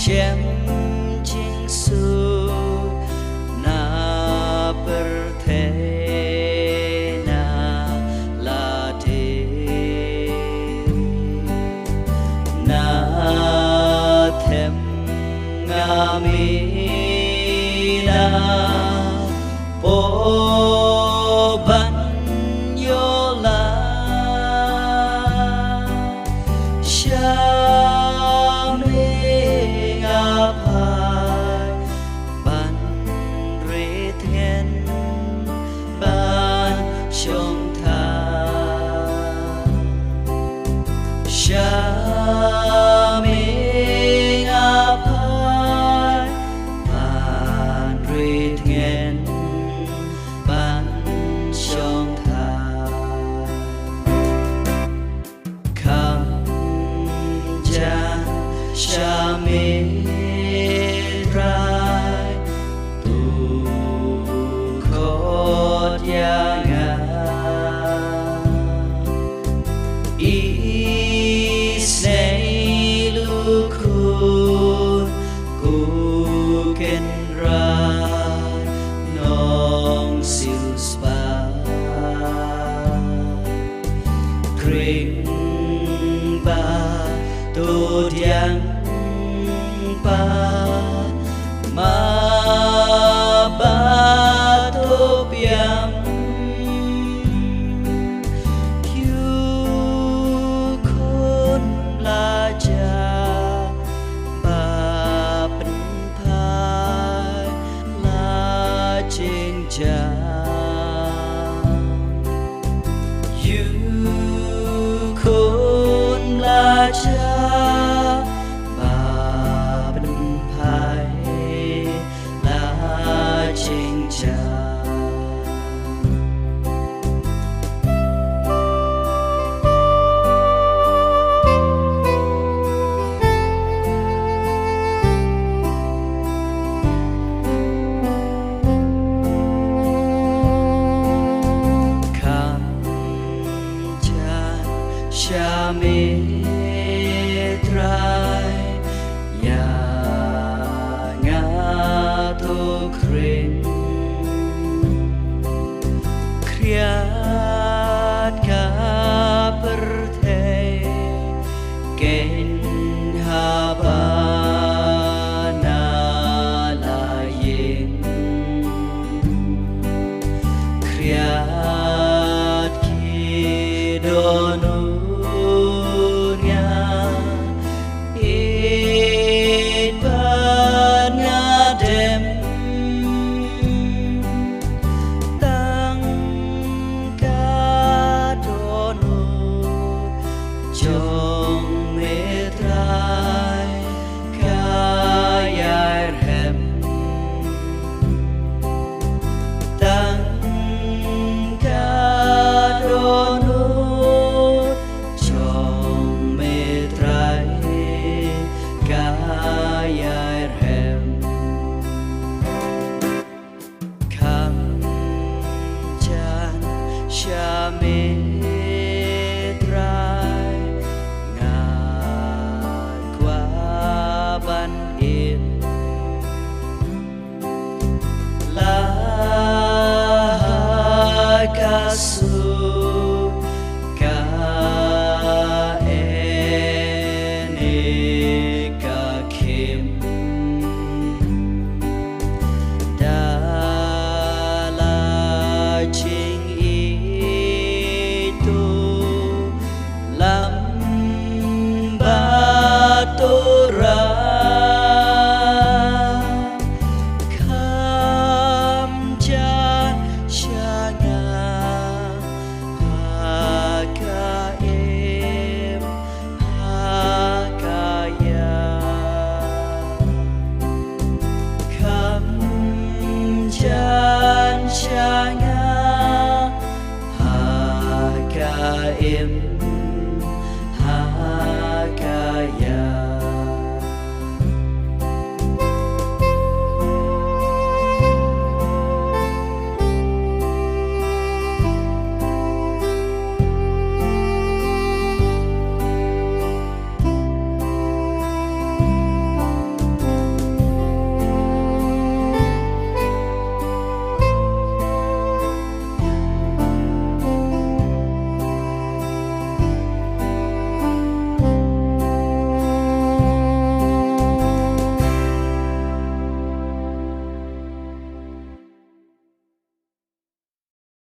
Chem chinh su na perthena la te na them ngamina po ban yola Cha mê rai tu khot ya nga i say lu khun ku ken ra nong siêu spa kring ba tu diang pa ma ba tu piam yu khôn la cha ba pen phai la ching cha yu khôn la cha Cha mê trai ya nga tu kring kriat ka perthe ken habana la yin kriat ki donu Chong mê trai ca yai hem tăng ca đô nô chong mê trai ca yai hem kham chan cha mê su ka ene ka kim da la ching i tu lam ba tu ra